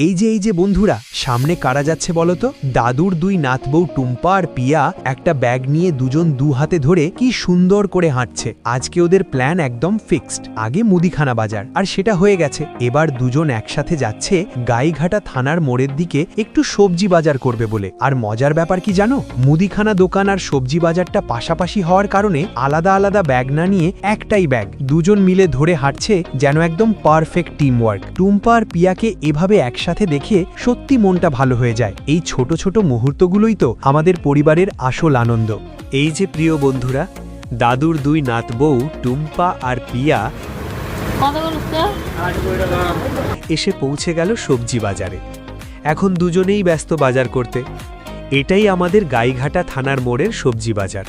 এই যে বন্ধুরা, সামনে কারা যাচ্ছে বলো তো? দাদুর দুই নাতবউ টুম্পা আর পিয়া একটা ব্যাগ নিয়ে দুজন দু হাতে ধরে কি সুন্দর করে হাঁটছে। আজকে ওদের প্ল্যান একদম ফিক্সড। আগে মুদিখানা বাজার, আর সেটা হয়ে গেছে। এবার দুজন একসাথে যাচ্ছে গাইঘাটা থানার মোড়ের দিকে একটু সবজি বাজার করবে বলে। আর মজার ব্যাপার কি জানো, মুদিখানা দোকান আর সবজি বাজারটা পাশাপাশি হওয়ার কারণে আলাদা আলাদা ব্যাগ না নিয়ে একটাই ব্যাগ দুজন মিলে ধরে হাঁটছে, যেন একদম পারফেক্ট টিম ওয়ার্ক। টুম্পা আর পিয়াকে এভাবে একসাথে দেখে সত্যি মনটা ভালো হয়ে যায়। এই ছোট ছোট মুহূর্তগুলোই তো আমাদের পরিবারের আসল আনন্দ। এই যে প্রিয় বন্ধুরা, দাদুর দুই নাতবউ টুম্পা আর পিয়া এসে পৌঁছে গেল সবজি বাজারে। এখন দুজনেই ব্যস্ত বাজার করতে। এটাই আমাদের গাইঘাটা থানার মোড়ের সবজি বাজার।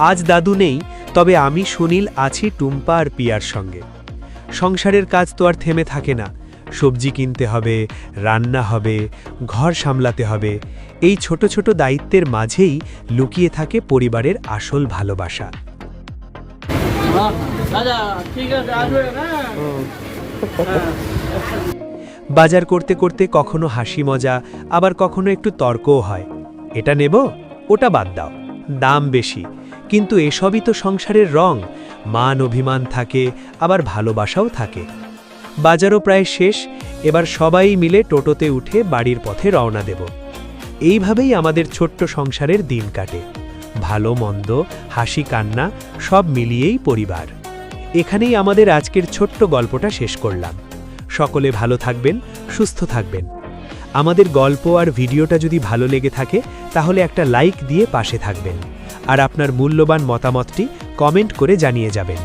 আজ দাদু নেই, তবে আমি সুনীল আছি টুম্পা আর পিয়ার সঙ্গে। সংসারের কাজ তো আর থেমে থাকে না। সবজি কিনতে হবে, রান্না হবে, ঘর সামলাতে হবে। এই ছোট ছোট দায়িত্বের মাঝেই লুকিয়ে থাকে পরিবারের আসল ভালোবাসা। বাজার করতে করতে কখনো হাসি মজা, আবার কখনো একটু তর্কও হয়। এটা নেব, ওটা বাদ দাও, দাম বেশি। কিন্তু এসবই তো সংসারের রং। মান অভিমান থাকে, আবার ভালোবাসাও থাকে। বাজারও প্রায় শেষ। এবার সবাই মিলে টোটোতে উঠে বাড়ির পথে রওনা দেব। এইভাবেই আমাদের ছোট্ট সংসারের দিন কাটে। ভালো মন্দ, হাসি কান্না সব মিলিয়েই পরিবার। এখানেই আমাদের আজকের ছোট্ট গল্পটা শেষ করলাম। সকলে ভালো থাকবেন, সুস্থ থাকবেন। আমাদের গল্প আর ভিডিওটা যদি ভালো লেগে থাকে তাহলে একটা লাইক দিয়ে পাশে থাকবেন, আর আপনার মূল্যবান মতামতটি কমেন্ট করে জানিয়ে যাবেন।